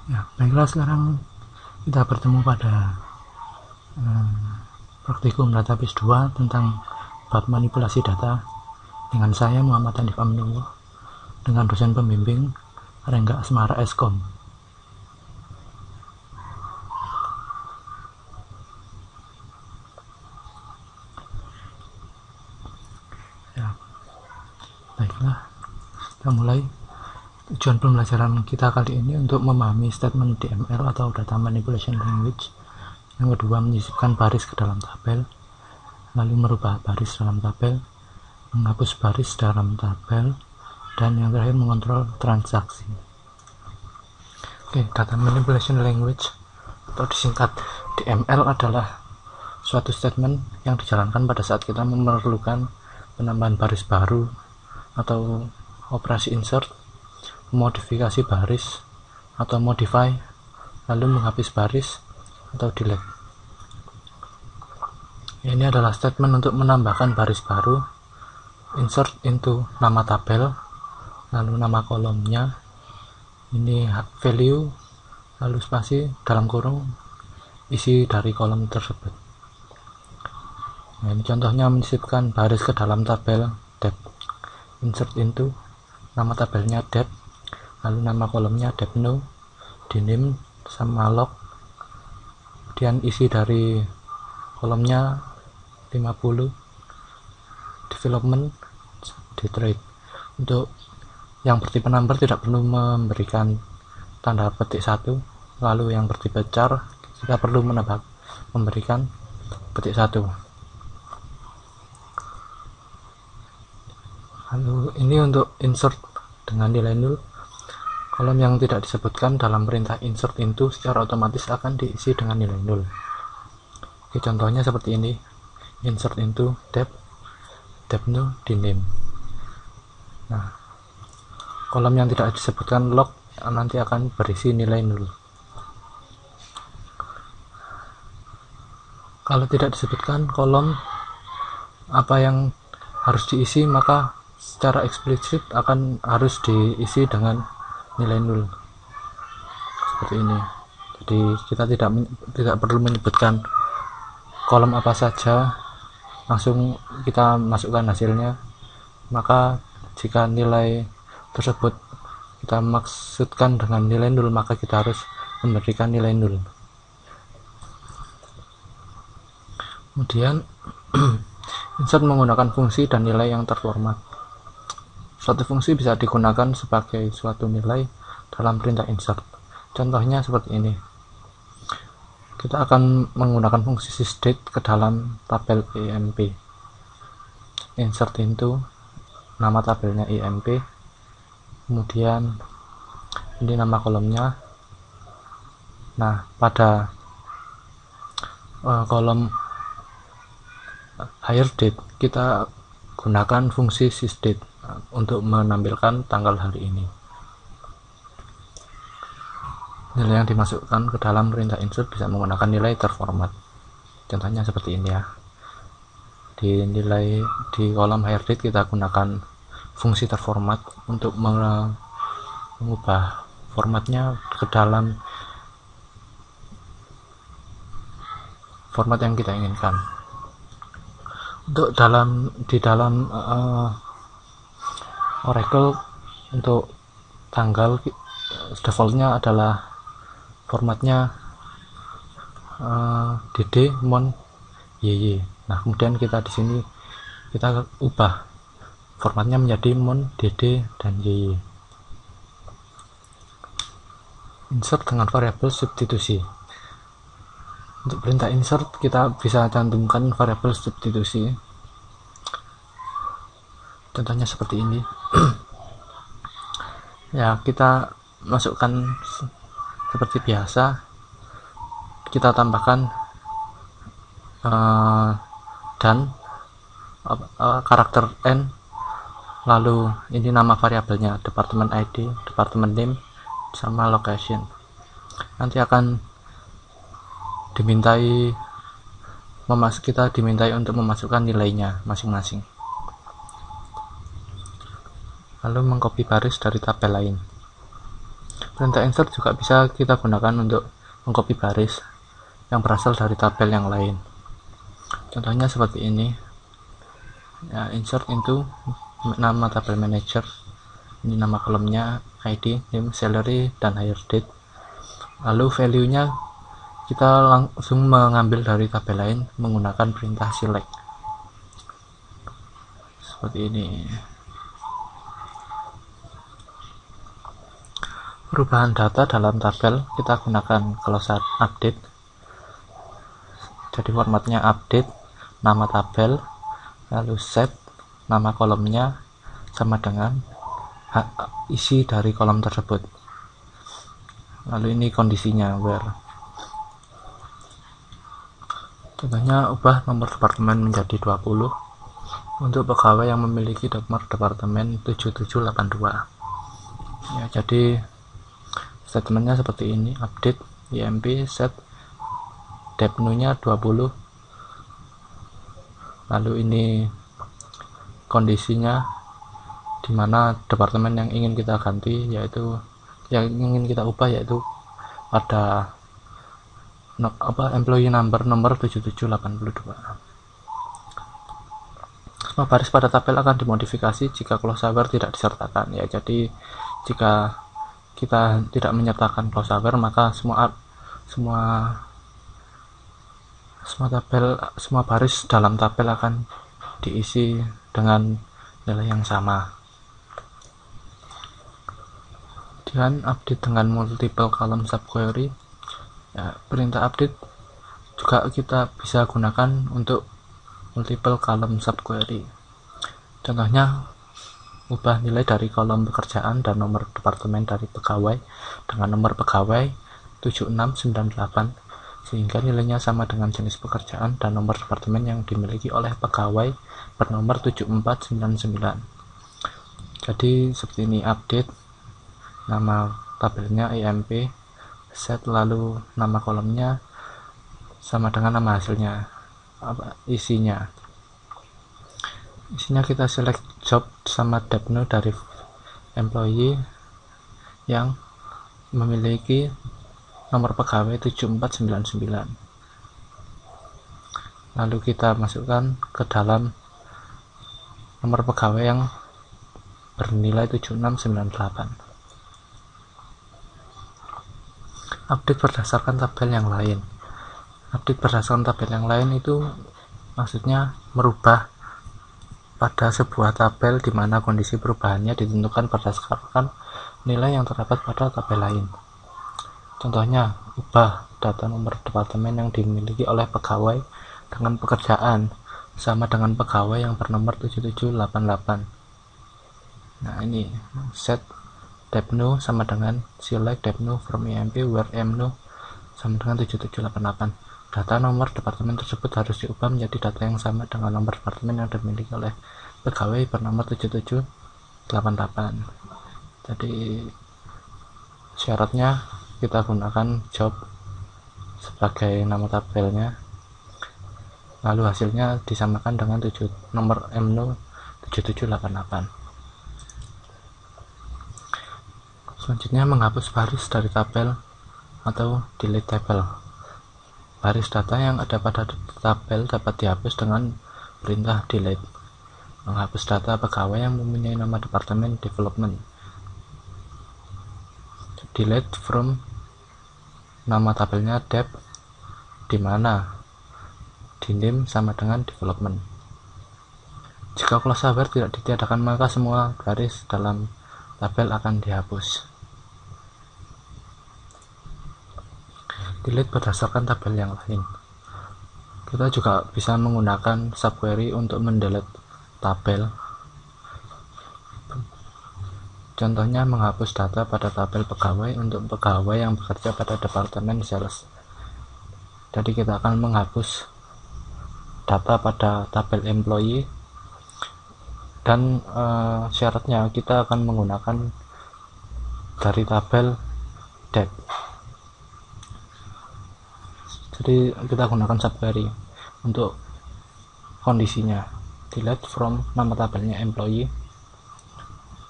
Ya, baiklah, sekarang kita bertemu pada praktikum database 2 tentang bab manipulasi data dengan saya Muhammad Hanif Aminullah dengan dosen pembimbing Rengga Asmara Eskom. Ya, baiklah, kita mulai. Tujuan pembelajaran kita kali ini untuk memahami statement DML atau Data Manipulation Language. Yang kedua, menyisipkan baris ke dalam tabel, lalu merubah baris dalam tabel, menghapus baris dalam tabel, dan yang terakhir mengontrol transaksi. Oke, Data Manipulation Language atau disingkat DML adalah suatu statement yang dijalankan pada saat kita memerlukan penambahan baris baru atau operasi insert, modifikasi baris atau modify, lalu menghapus baris atau delete. Ini adalah statement untuk menambahkan baris baru, insert into nama tabel, lalu nama kolomnya, ini value, lalu spasi dalam kurung isi dari kolom tersebut. Nah, ini contohnya menyisipkan baris ke dalam tabel depth, insert into nama tabelnya depth, lalu nama kolomnya depth no, diname sama log, kemudian isi dari kolomnya 50, development, detrade. Untuk yang bertipe number tidak perlu memberikan tanda petik 1, lalu yang bertipe char kita perlu memberikan petik 1. Lalu ini untuk insert dengan nilai 0. Kolom yang tidak disebutkan dalam perintah insert into secara otomatis akan diisi dengan nilai 0. Oke, contohnya seperti ini. Insert into depth no, diname. Nah, kolom yang tidak disebutkan log nanti akan berisi nilai 0. Kalau tidak disebutkan kolom apa yang harus diisi, maka secara eksplisit akan harus diisi dengan nilai 0 seperti ini. Jadi kita tidak perlu menyebutkan kolom apa saja, langsung kita masukkan hasilnya. Maka jika nilai tersebut kita maksudkan dengan nilai 0, maka kita harus memberikan nilai 0. Kemudian insert menggunakan fungsi dan nilai yang terformat. Suatu fungsi bisa digunakan sebagai suatu nilai dalam perintah insert. Contohnya seperti ini. Kita akan menggunakan fungsi sysdate ke dalam tabel IMP. Insert into nama tabelnya IMP. Kemudian ini nama kolomnya. Nah, pada kolom hire date kita gunakan fungsi sysdate untuk menampilkan tanggal hari ini. Nilai yang dimasukkan ke dalam perintah insert bisa menggunakan nilai terformat. Contohnya seperti ini ya. Di kolom hire date kita gunakan fungsi terformat untuk mengubah formatnya ke dalam format yang kita inginkan. Untuk di dalam Oracle, untuk tanggal defaultnya adalah formatnya dd mon yy. Nah, kemudian kita di sini kita ubah formatnya menjadi mon dd dan yy. Insert dengan variabel substitusi. Untuk perintah insert kita bisa cantumkan variabel substitusi. Contohnya seperti ini. Ya, kita masukkan seperti biasa, kita tambahkan dan karakter n, lalu ini nama variabelnya department ID, department name, sama location. Nanti akan kita dimintai untuk memasukkan nilainya masing-masing, lalu mengcopy baris dari tabel lain. Perintah insert juga bisa kita gunakan untuk mengcopy baris yang berasal dari tabel yang lain. Contohnya seperti ini ya, insert into nama tabel manager, ini nama kolomnya, ID, name, salary, dan hire date. Lalu value nya kita langsung mengambil dari tabel lain menggunakan perintah select seperti ini. Perubahan data dalam tabel kita gunakan close update, jadi formatnya update, nama tabel, lalu set, nama kolomnya sama dengan isi dari kolom tersebut. Lalu ini kondisinya where. Contohnya ubah nomor departemen menjadi 20 untuk pegawai yang memiliki nomor departemen 7782 ya. Jadi statementnya seperti ini, update IMP set depnu nya 20, lalu ini kondisinya dimana departemen yang ingin kita ganti, yaitu yang ingin kita ubah, yaitu pada employee number nomor 7782. Semua baris pada tabel akan dimodifikasi jika closeuver tidak disertakan ya. Jadi jika kita tidak menyertakan closeuver, maka semua baris dalam tabel akan diisi dengan nilai yang sama. Kemudian update dengan multiple column subquery ya, perintah update juga kita bisa gunakan untuk multiple column subquery. Contohnya ubah nilai dari kolom pekerjaan dan nomor departemen dari pegawai dengan nomor pegawai 7698 sehingga nilainya sama dengan jenis pekerjaan dan nomor departemen yang dimiliki oleh pegawai bernomor 7499. Jadi seperti ini, update, nama tabelnya IMP, set, lalu nama kolomnya sama dengan nama hasilnya, isinya kita select job sama depnu dari employee yang memiliki nomor pegawai 7499, lalu kita masukkan ke dalam nomor pegawai yang bernilai 7698. Update berdasarkan tabel yang lain. Update berdasarkan tabel yang lain itu maksudnya merubah pada sebuah tabel di mana kondisi perubahannya ditentukan berdasarkan nilai yang terdapat pada tabel lain. Contohnya, ubah data nomor departemen yang dimiliki oleh pegawai dengan pekerjaan sama dengan pegawai yang bernomor 7788. Nah, ini set depnu sama dengan select depnu from IMP where mnu sama dengan 7788. Data nomor departemen tersebut harus diubah menjadi data yang sama dengan nomor departemen yang dimiliki oleh pegawai bernomor 7788. Jadi syaratnya kita gunakan job sebagai nama tabelnya, lalu hasilnya disamakan dengan nomor mnu 7788. Selanjutnya menghapus baris dari tabel atau delete table. Baris data yang ada pada tabel dapat dihapus dengan perintah delete. Menghapus data pegawai yang mempunyai nama departemen development. Delete from nama tabelnya dep, di mana di name sama dengan development. Jika closeuver tidak ditiadakan, maka semua baris dalam tabel akan dihapus. Delete berdasarkan tabel yang lain. Kita juga bisa menggunakan subquery untuk mendelete tabel. Contohnya menghapus data pada tabel pegawai untuk pegawai yang bekerja pada departemen sales. Jadi kita akan menghapus data pada tabel employee dan syaratnya kita akan menggunakan dari tabel date. Jadi kita gunakan subquery untuk kondisinya, delete from nama tabelnya employee,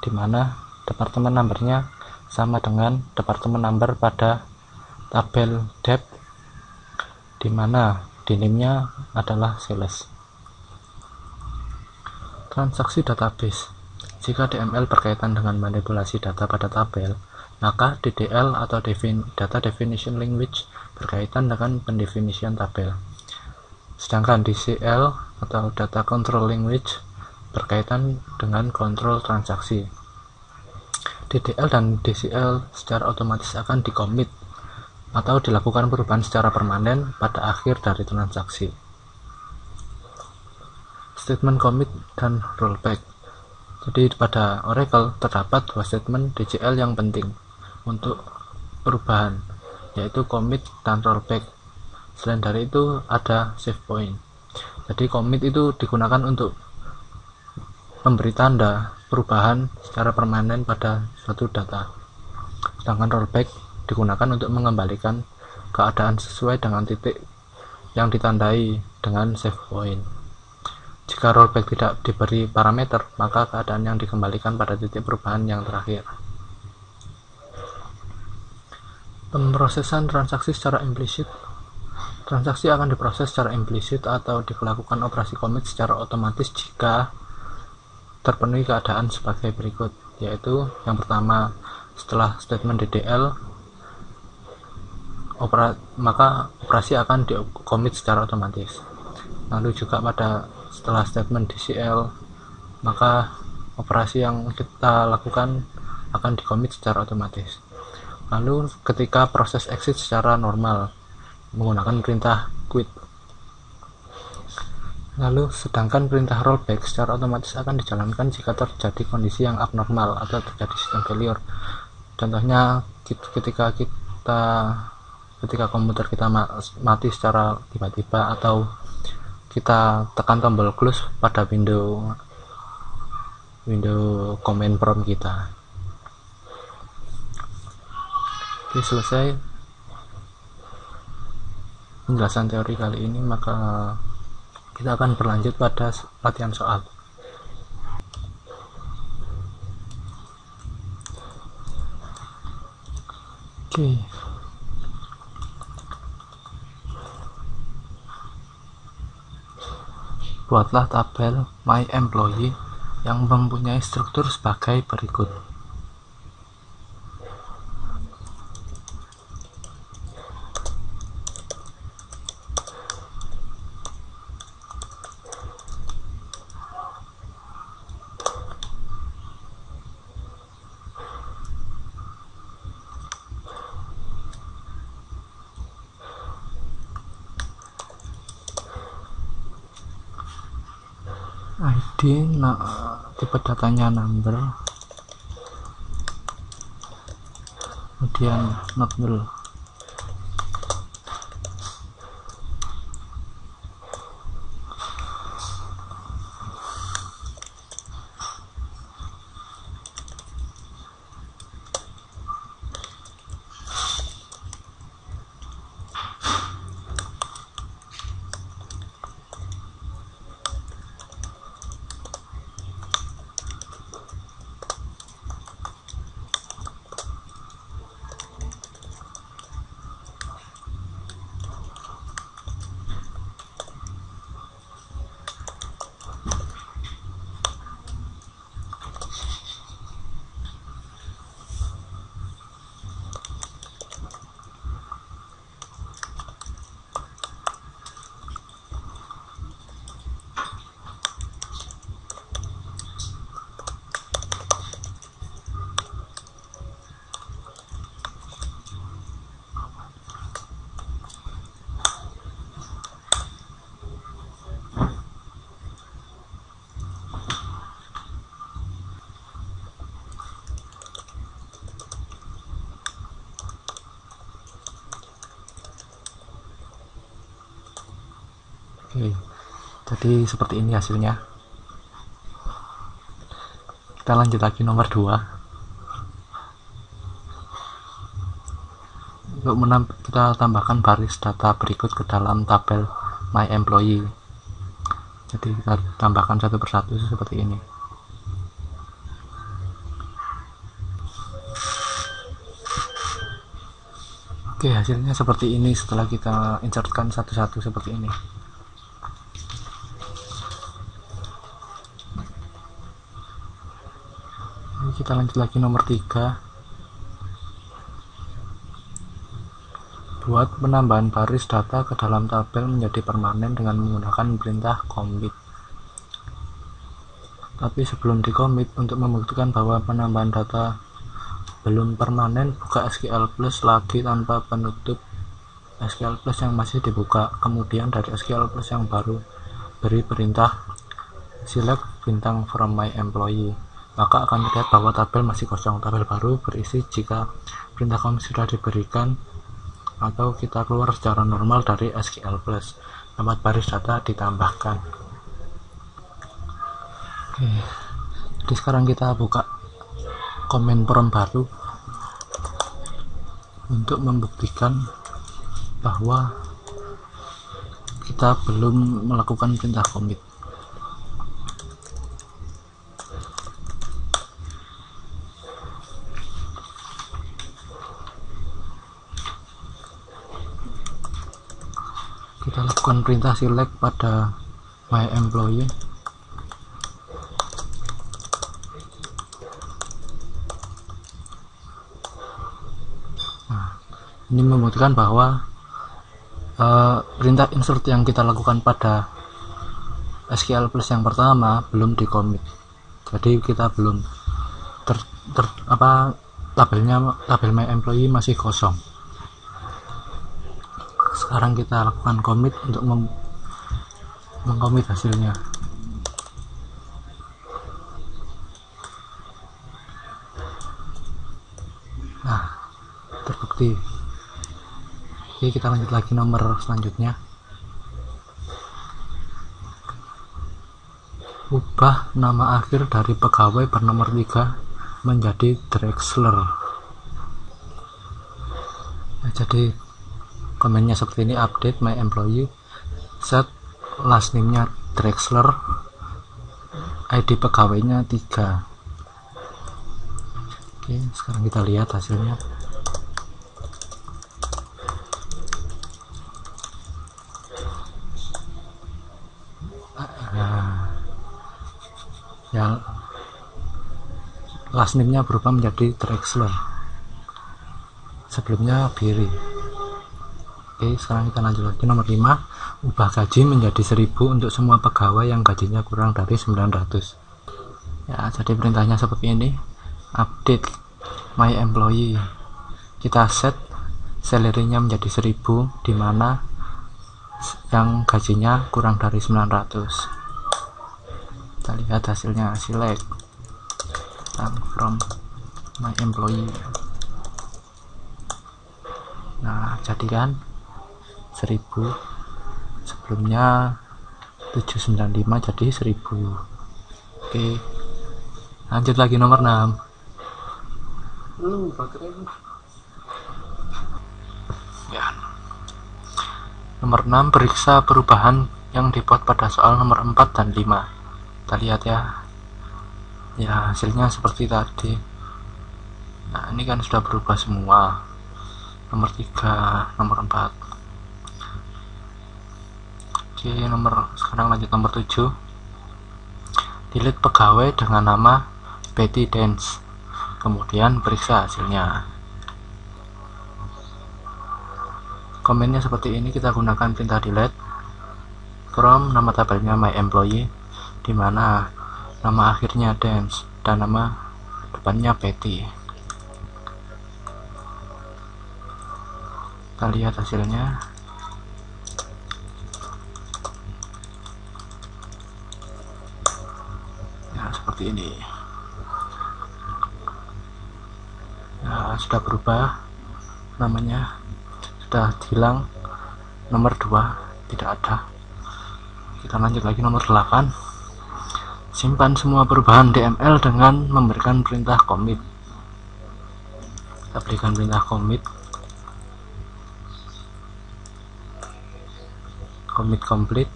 di mana departemen numbernya sama dengan department number pada tabel dep, di mana dinamnya adalah sales. Transaksi database. Jika DML berkaitan dengan manipulasi data pada tabel, maka DDL atau Data Definition Language berkaitan dengan pendefinisian tabel. Sedangkan DCL atau Data Control Language berkaitan dengan kontrol transaksi. DDL dan DCL secara otomatis akan dikomit atau dilakukan perubahan secara permanen pada akhir dari transaksi. Statement commit dan rollback. Jadi pada Oracle terdapat dua statement DCL yang penting untuk perubahan, yaitu commit dan rollback. Selain dari itu ada save point. Jadi commit itu digunakan untuk memberi tanda perubahan secara permanen pada suatu data, sedangkan rollback digunakan untuk mengembalikan keadaan sesuai dengan titik yang ditandai dengan save point. Jika rollback tidak diberi parameter, maka keadaan yang dikembalikan pada titik perubahan yang terakhir. Pemrosesan transaksi secara implisit. Transaksi akan diproses secara implisit atau dilakukan operasi commit secara otomatis jika terpenuhi keadaan sebagai berikut, yaitu yang pertama, setelah statement DDL, maka operasi akan di-commit secara otomatis. Lalu juga setelah statement DCL, maka operasi yang kita lakukan akan di-commit secara otomatis. Lalu ketika proses exit secara normal menggunakan perintah quit. Lalu sedangkan perintah rollback secara otomatis akan dijalankan jika terjadi kondisi yang abnormal atau terjadi sistem failure. Contohnya ketika komputer kita mati secara tiba-tiba, atau kita tekan tombol close pada window command prompt kita. Oke, selesai penjelasan teori kali ini, maka kita akan berlanjut pada latihan soal. Oke. Buatlah tabel My Employee yang mempunyai struktur sebagai berikut. ID, tipe datanya number, kemudian not null. Oke, jadi seperti ini hasilnya. Kita lanjut lagi nomor 2. Untuk kita tambahkan baris data berikut ke dalam tabel My Employee. Jadi kita tambahkan satu persatu seperti ini. Oke, hasilnya seperti ini setelah kita insertkan satu-satu seperti ini. Ini kita lanjut lagi nomor 3. Buat penambahan baris data ke dalam tabel menjadi permanen dengan menggunakan perintah commit. Tapi sebelum di commit, untuk membuktikan bahwa penambahan data belum permanen, buka SQL Plus lagi tanpa penutup SQL Plus yang masih dibuka. Kemudian dari SQL Plus yang baru, beri perintah select bintang from my employee. Maka akan terlihat bahwa tabel masih kosong. Tabel baru berisi jika perintah commit sudah diberikan atau kita keluar secara normal dari SQL Plus. Tempat baris data ditambahkan. Oke, jadi sekarang kita buka komen form baru untuk membuktikan bahwa kita belum melakukan perintah commit. Kita lakukan perintah select pada my employee. Nah, ini membuktikan bahwa perintah insert yang kita lakukan pada SQL Plus yang pertama belum di commit. Jadi kita belum tabel my employee masih kosong. Sekarang kita lakukan commit untuk mengcommit hasilnya. Nah, terbukti. Oke, kita lanjut lagi nomor selanjutnya. Ubah nama akhir dari pegawai bernomor 3 menjadi Drexler. Nah, jadi komennya seperti ini: update my employee, set last name-nya Drexler, ID pegawainya 3. Oke, sekarang kita lihat hasilnya. Ya, last name-nya berubah menjadi Drexler, sebelumnya Biri. Oke, sekarang kita lanjut lagi nomor 5. Ubah gaji menjadi 1000 untuk semua pegawai yang gajinya kurang dari 900. Ya, jadi perintahnya seperti ini: update my employee, kita set salary-nya menjadi 1000 di mana yang gajinya kurang dari 900. Kita lihat hasilnya, select from my employee. Nah, jadi kan 1000, sebelumnya 795 jadi 1000. Oke, lanjut lagi nomor 6. Ya. Nomor 6, periksa perubahan yang dibuat pada soal nomor 4 dan 5. Kita lihat ya. Ya, hasilnya seperti tadi. Nah, ini kan sudah berubah semua. Nomor 3, nomor 4. Oke, sekarang lanjut nomor 7. Delete pegawai dengan nama Betty Dance. Kemudian periksa hasilnya. Komennya seperti ini, kita gunakan perintah delete from nama tabelnya my employee, di mana nama akhirnya Dance dan nama depannya Betty. Kita lihat hasilnya. Ya, seperti ini. Ya, sudah berubah namanya, sudah hilang. Nomor 2 tidak ada. Kita lanjut lagi nomor 8. Simpan semua perubahan DML dengan memberikan perintah commit. Kita berikan perintah commit complete.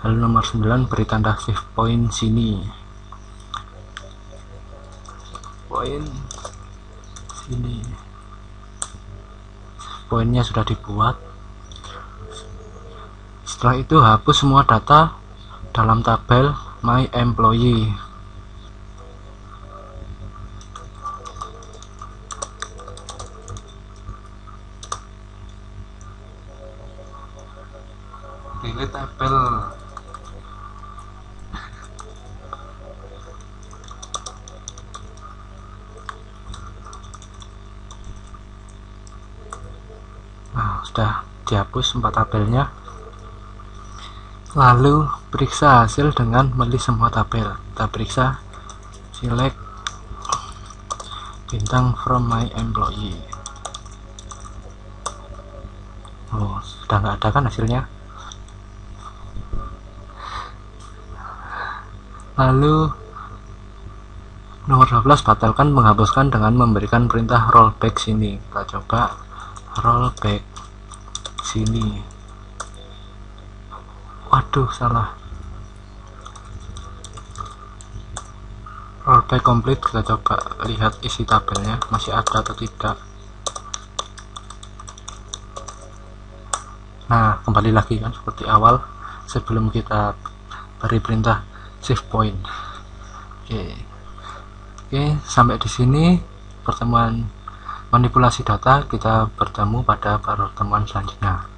Lalu nomor 9, beri tanda save point sini. pointnya sudah dibuat. Setelah itu hapus semua data dalam tabel My Employee. Delete tabel. Nah, sudah dihapus 4 tabelnya. Lalu periksa hasil dengan melist semua tabel. Kita periksa, select bintang from my employee. Oh, sudah nggak ada kan hasilnya. Lalu nomor 12 batalkan, menghapuskan dengan memberikan perintah rollback sini. Kita coba rollback sini. Waduh, salah. Rollback complete. Kita coba lihat isi tabelnya masih ada atau tidak. Nah, kembali lagi kan seperti awal sebelum kita beri perintah save point. Oke, sampai di sini pertemuan manipulasi data. Kita bertemu pada pertemuan selanjutnya.